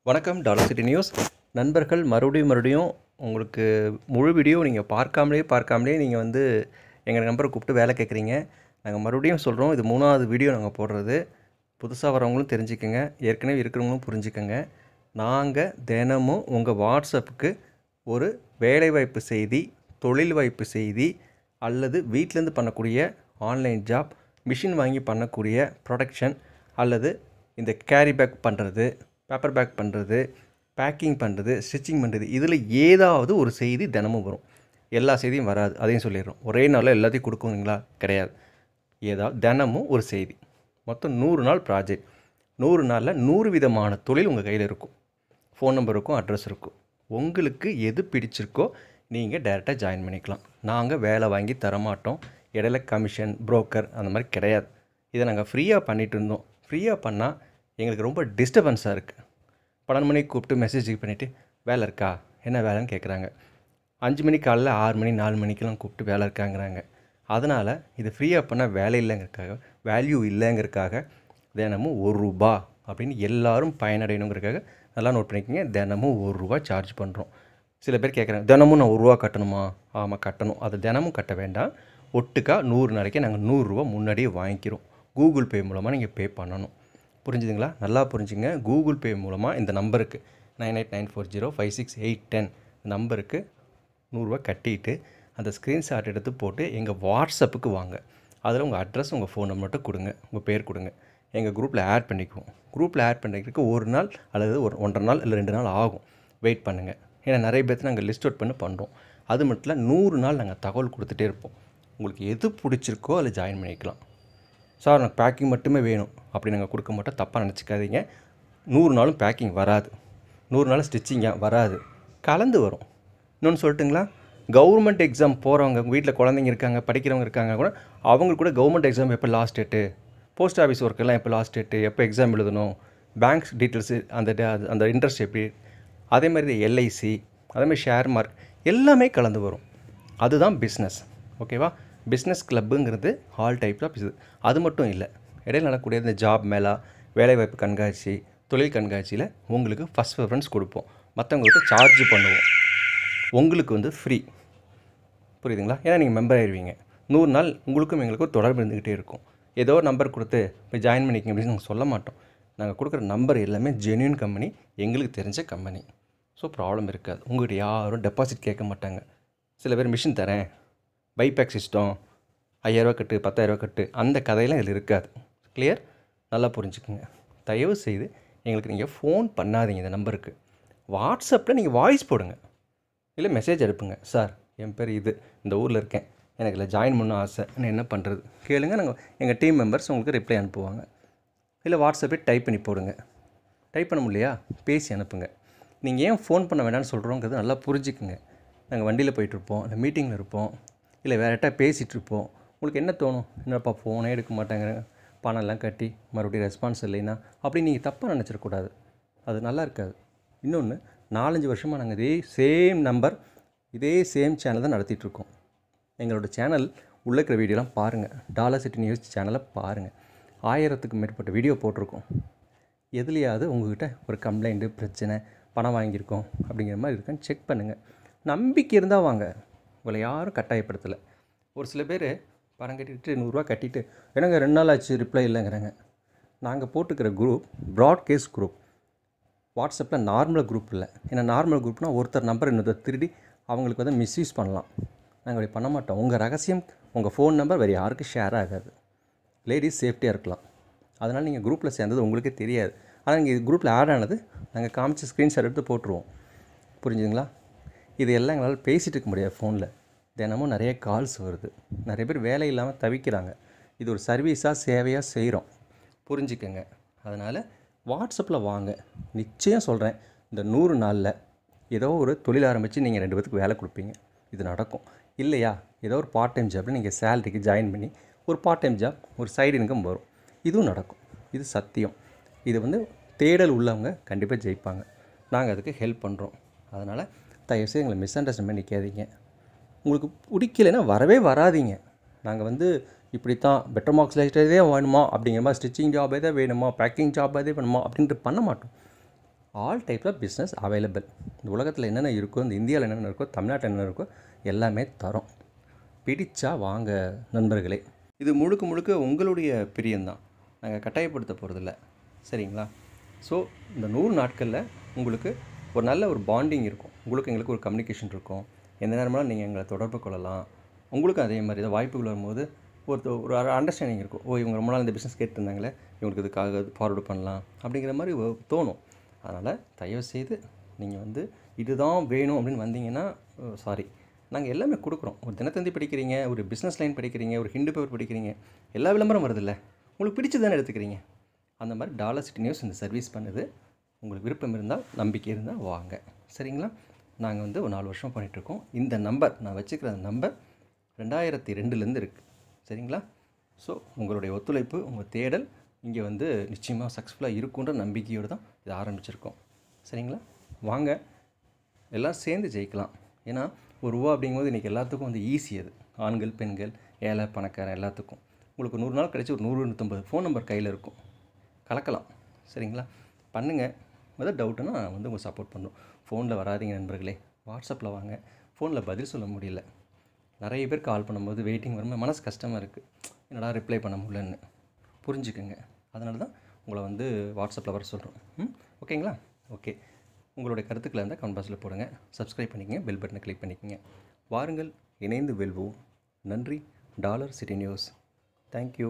வணக்கம் dollar city news நண்பர்கள். மறுபடியும் உங்களுக்கு முழு வீடியோ நீங்கள் பார்க்காமலே நீங்கள் வந்து எங்கள் நம்பரை கூப்பிட்டு வேலை கேட்குறீங்க. நாங்கள் மறுபடியும் சொல்கிறோம், இது 3வது வீடியோ நாங்கள் போடுறது. புதுசாக வரவங்களும் தெரிஞ்சுக்கங்க, ஏற்கனவே இருக்கிறவங்களும் புரிஞ்சுக்கங்க. நாங்கள் தினமும் உங்கள் வாட்ஸ்அப்புக்கு ஒரு வேலைவாய்ப்பு செய்தி, தொழில் வாய்ப்பு செய்தி அல்லது வீட்டிலேருந்து பண்ணக்கூடிய ஆன்லைன் ஜாப், மிஷின் வாங்கி பண்ணக்கூடிய ப்ரொடக்ஷன் அல்லது இந்த கேரி பேக் பண்ணுறது, பேப்பர் பேக் பண்ணுறது, பேக்கிங் பண்ணுறது, ஸ்டிச்சிங் பண்ணுறது, இதில் ஏதாவது ஒரு செய்தி தினமும் வரும். எல்லா செய்தியும் வராது, அதையும் சொல்லிடுறோம். ஒரே நாளில் எல்லாத்தையும் கொடுக்குங்களா? கிடையாது. ஏதாவது தினமும் ஒரு செய்தி. மொத்தம் 100 நாள் ப்ராஜெக்ட். 100 நாளில் 100 விதமான தொழில் உங்கள் கையில் இருக்கும். ஃபோன் நம்பர் இருக்கும், அட்ரஸ் இருக்கும். உங்களுக்கு எது பிடிச்சிருக்கோ நீங்கள் டைரெக்டாக ஜாயின் பண்ணிக்கலாம். நாங்கள் வேலை வாங்கி தரமாட்டோம். இடையில கமிஷன், புரோக்கர் அந்த மாதிரி கிடையாது. இதை நாங்கள் ஃப்ரீயாக பண்ணிகிட்டு இருந்தோம். ஃப்ரீயாக பண்ணால் எங்களுக்கு ரொம்ப டிஸ்டர்பன்ஸாக இருக்குது. 12 மணிக்கு கூப்பிட்டு மெசேஜ் பண்ணிவிட்டு வேலை இருக்கா, என்ன வேலைன்னு கேட்குறாங்க. 5 மணிக்கு காலையில் 6 மணி 4 மணிக்கெலாம் கூப்பிட்டு வேலை இருக்காங்கிறாங்க. அதனால் இது ஃப்ரீயாக பண்ணால் வேலை இல்லைங்கிறதுக்காக, வேல்யூ இல்லைங்கிறதுக்காக தினமும் ₹1 அப்படின்னு எல்லோரும் பயனடையணுங்கிறதுக்காக நல்லா நோட் பண்ணிக்கோங்க. தினமும் ₹1 சார்ஜ் பண்ணுறோம். சில பேர் கேட்குறாங்க, தினமும் நான் ₹1 கட்டணுமா? ஆமாம், கட்டணும். அதை தினமும் கட்ட வேண்டாம். ஒட்டுக்கா 100 நாளைக்கு நாங்கள் ₹100 முன்னாடியே வாங்கிக்கிறோம். கூகுள் பே மூலமாக நீங்கள் பே பண்ணணும். புரிஞ்சுதுங்களா? நல்லா புரிஞ்சுங்க. கூகுள் பே மூலமாக இந்த நம்பருக்கு 9894056810 நம்பருக்கு ₹100 கட்டிட்டு அந்த ஸ்க்ரீன்ஷாட் எடுத்து போட்டு எங்கள் வாட்ஸ்அப்புக்கு வாங்க. அதில் உங்கள் அட்ரஸ், உங்கள் ஃபோன் நம்பர் மட்டும் கொடுங்க, உங்கள் பேர் கொடுங்க. எங்கள் குரூப்பில் ஆட் பண்ணிக்குவோம். குரூப்பில் ஆட் பண்ணிக்கிறதுக்கு 1 நாள் அல்லது 1.5 நாள் இல்லை 2 நாள் ஆகும். வெயிட் பண்ணுங்கள். ஏன்னா நிறைய பேர்த்து நாங்கள் லிஸ்ட் அவுட் பண்ணி பண்ணுறோம். அது மட்டும் இல்லை, 100 நாள் நாங்கள் தகவல் கொடுத்துட்டே இருப்போம். உங்களுக்கு எது பிடிச்சிருக்கோ அதில் ஜாயின் பண்ணிக்கலாம். சார், எனக்கு பேக்கிங் மட்டுமே வேணும் அப்படி நாங்கள் கொடுக்க மாட்டோம், தப்பாக நினச்சிக்காதீங்க. 100 நாளும் பேக்கிங் வராது, 100 நாளும் ஸ்டிச்சிங்காக வராது, கலந்து வரும். இன்னொன்று சொல்லட்டுங்களா? கவர்மெண்ட் எக்ஸாம் போகிறவங்க, உங்கள் வீட்டில் குழந்தைங்க இருக்காங்க, படிக்கிறவங்க இருக்காங்க கூட, அவங்களுக்கு கூட கவர்மெண்ட் எக்ஸாம் எப்போ லாஸ்ட் டேட்டு, போஸ்ட் ஆஃபீஸ் ஒர்க்கெல்லாம் எப்போ லாஸ்ட் டேட்டு, எப்போ எக்ஸாம் எழுதணும், பேங்க்ஸ் டீட்டெயில்ஸு, அந்த இன்ட்ரெஸ்ட் எப்படி, அதே மாதிரி எல்ஐசி, அதேமாதிரி ஷேர் மார்க் எல்லாமே கலந்து வரும். அதுதான் பிஸ்னஸ். ஓகேவா? பிஸ்னஸ் கிளப்புங்கிறது ஆல் டைப்ஸ் ஆஃப் இது. அது மட்டும் இல்லை, இடையில் நடக்கக்கூடிய இந்த ஜாப் மேலா, வேலைவாய்ப்பு கண்காட்சி, தொழில் கண்காட்சியில் உங்களுக்கு ஃபஸ்ட் ப்ரிஃபரன்ஸ் கொடுப்போம். மற்றவங்களுக்கு சார்ஜ் பண்ணுவோம். உங்களுக்கு வந்து ஃப்ரீ. புரியுதுங்களா? ஏன்னா நீங்கள் மெம்பர் ஆயிடுவீங்க. 100 நாள் உங்களுக்கும் எங்களுக்கும் தொடர்பு இருந்துக்கிட்டே இருக்கும். ஏதோ ஒரு நம்பர் கொடுத்து போய் ஜாயின் பண்ணிக்கங்க அப்படின்னு நாங்கள் சொல்ல மாட்டோம். நாங்கள் கொடுக்குற நம்பர் எல்லாமே ஜென்யூன் கம்பெனி, எங்களுக்கு தெரிஞ்ச கம்பெனி. ஸோ ப்ராப்ளம் இருக்காது. உங்கள்கிட்ட யாரும் டெபாசிட் கேட்க மாட்டாங்க. சில பேர் மிஷின் தரேன், பைபேக் சிஸ்டம், 5000 கட்டு, 10,000 கட்டு, அந்த கதையெல்லாம் இதில் இருக்காது. கிளியர்? நல்லா புரிஞ்சுக்குங்க. தயவு செய்து எங்களுக்கு நீங்கள் ஃபோன் பண்ணாதீங்க. இந்த நம்பருக்கு வாட்ஸ்அப்பில் நீங்கள் வாய்ஸ் போடுங்க, இல்லை மெசேஜ் அனுப்புங்க. சார், என் பேர் இது, இந்த ஊரில் இருக்கேன், எனக்கு இதில் ஜாயின் பண்ண ஆசை, நான் என்ன பண்ணுறது கேளுங்க. நாங்கள் எங்கள் டீம் மெம்பர்ஸ் உங்களுக்கு ரிப்ளை அனுப்புவாங்க. இல்லை வாட்ஸ்அப்பே டைப் பண்ணி போடுங்க. டைப் பண்ண முடியலையா? பேசி அனுப்புங்க. நீங்கள் ஏன் ஃபோன் பண்ண வேண்டாம்னு சொல்கிறோங்கிறது நல்லா புரிஞ்சுக்குங்க. நாங்கள் வண்டியில் போயிட்டுருப்போம், இல்லை மீட்டிங்கில் இருப்போம், இல்லை வேறு யார்ட்டா பேசிகிட்ருப்போம். உங்களுக்கு என்ன தோணும்? என்னப்பா ஃபோனே எடுக்க மாட்டாங்க, பணம்லாம் கட்டி மறுபடியும் ரெஸ்பான்ஸ் இல்லைன்னா அப்படி நீங்கள் தப்பாக நினச்சிடக்கூடாது. அது நல்லா இருக்காது. இன்னொன்று, 4-5 வருஷமாக நாங்கள் இதே சேம் நம்பர், இதே சேம் சேனல் தான் நடத்திட்டுருக்கோம். எங்களோட சேனல் உள்ளே இருக்கிற வீடியோலாம் பாருங்கள். டாலர் சிட்டி நியூஸ் சேனலை பாருங்கள். 1000க்கும் மேற்பட்ட வீடியோ போட்டிருக்கோம். எதுலையாவது உங்கள்கிட்ட ஒரு கம்ப்ளைண்ட்டு, பிரச்சனை, பணம் வாங்கியிருக்கோம் அப்படிங்கிற மாதிரி இருக்கான்னு செக் பண்ணுங்கள். நம்பிக்கை இருந்தால் வாங்க. உங்களை யாரும் கட்டாயப்படுத்தலை. ஒரு சில பேர் பணம் கட்டிட்டு ₹100 கட்டிட்டு எனக்கு 2 நாள் ஆச்சு ரிப்ளை இல்லைங்கிறாங்க. நாங்கள் போட்டுக்கிற குரூப் ப்ராட்கேஸ்ட் குரூப். வாட்ஸ்அப்பில் நார்மல் குரூப் இல்லை. ஏன்னா நார்மல் குரூப்னால் ஒருத்தர் நம்பர் இன்னொருத்தர் திருடி அவங்களுக்கு வந்து மிஸ்யூஸ் பண்ணலாம். நாங்கள் அப்படி பண்ண மாட்டோம். உங்கள் ரகசியம், உங்கள் ஃபோன் நம்பர் வேறு யாருக்கும் ஷேர் ஆகாது. லேடிஸ் சேஃப்டியாக இருக்கலாம். அதனால் நீங்கள் குரூப்பில் சேர்ந்தது உங்களுக்கே தெரியாது. ஆனால் நீங்கள் குரூப்பில் ஆட் ஆனது நாங்கள் காமிச்சு ஸ்க்ரீன்ஷாட் எடுத்து போட்டுருவோம். புரிஞ்சுதுங்களா? இது எல்லாம் எங்களால் பேசிகிட்டு இருக்க முடியாது. ஃபோனில் தினமும் நிறைய கால்ஸ் வருது. நிறைய பேர் வேலை இல்லாமல் தவிக்கிறாங்க. இது ஒரு சர்வீஸாக, சேவையாக செய்கிறோம். புரிஞ்சுக்கங்க. அதனால் வாட்ஸ்அப்பில் வாங்க. நிச்சயம் சொல்கிறேன், இந்த 100 நாளில் ஏதோ ஒரு தொழில் ஆரம்பித்து நீங்கள் 2 பேத்துக்கு வேலை கொடுப்பீங்க. இது நடக்கும். இல்லையா, ஏதோ ஒரு பார்ட் டைம் ஜாப்பில் நீங்கள் சேலரிக்கு ஜாயின் பண்ணி ஒரு பார்ட் டைம் ஜாப், ஒரு சைடு இன்கம் வரும். இதுவும் நடக்கும். இது சத்தியம். இது வந்து தேடல் உள்ளவங்க கண்டிப்பாக ஜெயிப்பாங்க. நாங்கள் அதுக்கு ஹெல்ப் பண்ணுறோம். அதனால் தயவுசெய்து எங்களை மிஸ் அண்டர்ஸ்டாண்ட் பண்ணி நிற்காதீங்க. உங்களுக்கு பிடிக்கலைன்னா வரவே வராதிங்க. நாங்கள் வந்து இப்படி தான் பெட்டர் மார்க்ஸ் லைட்டே வேணுமா அப்படிங்கிற மாதிரி, ஸ்டிச்சிங் ஜாப் எதே வேணுமா, பேக்கிங் ஜாப் எதே வேணுமா அப்படின்ட்டு பண்ண மாட்டோம். All type of business available. இந்த உலகத்தில் என்னென்ன இருக்கோ, இந்த இந்தியாவில் என்னென்ன இருக்கோ, தமிழ்நாட்டில் என்னென்ன இருக்கோ எல்லாமே தரோம். பிடிச்சா வாங்க நண்பர்களே. இது முழுக்க முழுக்க உங்களுடைய பிரியம்தான். நாங்கள் கட்டாயப்படுத்த போகிறதில்ல. சரிங்களா? ஸோ இந்த 100 நாட்களில் உங்களுக்கு ஒரு நல்ல ஒரு பாண்டிங் இருக்கும். உங்களுக்கு எங்களுக்கு ஒரு கம்யூனிகேஷன் இருக்கும். எந்த நேரமெல்லாம் நீங்கள் எங்களை தொடர்பு கொள்ளலாம். உங்களுக்கும் அதே மாதிரி தான் வாய்ப்புகள் வரும்போது ஒரு அண்டர்ஸ்டாண்டிங் இருக்கும். ஓ, இவங்க ரொம்ப நாள் இந்த பிஸ்னஸ் கேட்டுருந்தாங்களே, இவங்களுக்கு இதுக்காக ஃபார்வர்டு பண்ணலாம் அப்படிங்கிற மாதிரி தோணும். அதனால் தயவுசெய்து நீங்கள் வந்து இதுதான் வேணும் அப்படின்னு வந்தீங்கன்னா சாரி, நாங்கள் எல்லாமே கொடுக்குறோம். ஒரு தினத்தந்தி படிக்கிறீங்க, ஒரு பிஸ்னஸ் லைன் படிக்கிறீங்க, ஒரு ஹிண்டு பேப்பர் படிக்கிறீங்க, எல்லா விளம்பரம் வருதில்ல, உங்களுக்கு பிடிச்சது தானே எடுத்துக்கிறீங்க. அந்த மாதிரி டாலர் சிட்டி நியூஸ் இந்த சர்வீஸ் பண்ணுது. உங்களுக்கு விருப்பம் இருந்தால், நம்பிக்கை இருந்தால் வாங்க. சரிங்களா? நாங்கள் வந்து ஒரு 4 வருஷம் பண்ணிகிட்ருக்கோம். இந்த நம்பர் நான் வச்சுக்கிற நம்பர் 2002லேருந்து இருக்குது. சரிங்களா? ஸோ உங்களுடைய ஒத்துழைப்பு, உங்கள் தேடல் இங்கே வந்து நிச்சயமாக சக்ஸஸ்ஃபுல்லாக இருக்குன்ற நம்பிக்கையோடு தான் இதை ஆரம்பிச்சிருக்கோம். சரிங்களா? வாங்க, எல்லாம் சேர்ந்து ஜெயிக்கலாம். ஏன்னா ஒரு ரூபா அப்படிங்கும்போது இன்றைக்கி எல்லாத்துக்கும் வந்து ஈஸி. அது ஆண்கள், பெண்கள், ஏழை, பணக்காரன் எல்லாத்துக்கும். உங்களுக்கு 100 நாள் கழிச்சு ஒரு 100-150 ஃபோன் நம்பர் கையில் இருக்கும். கலக்கலாம். சரிங்களா? பண்ணுங்கள். எதாவது டவுட்டுன்னா நான் வந்து உங்கள் சப்போர்ட் பண்ணும். ஃபோனில் வராதிங்க நண்பர்களே, வாட்ஸ்அப்பில் வாங்க. ஃபோனில் பதில் சொல்ல முடியல. நிறைய பேர் கால் பண்ணும்போது வெயிட்டிங் வரும்போது மனசு கஷ்டமாக இருக்குது. என்னடா ரிப்ளை பண்ண முடியலன்னு புரிஞ்சுக்குங்க. அதனால தான் உங்களை வந்து வாட்ஸ்அப்பில் வர சொல்கிறோம். ஓகேங்களா? ஓகே. உங்களுடைய கருத்துக்களை இருந்தால் கமெண்ட் பாக்ஸில் போடுங்க. சப்ஸ்கிரைப் பண்ணிக்கங்க, பெல் பட்டனை கிளிக் பண்ணிக்கங்க. வாருங்கள், இணைந்து வெல்வோம். நன்றி. Dollar city news. தேங்க்யூ.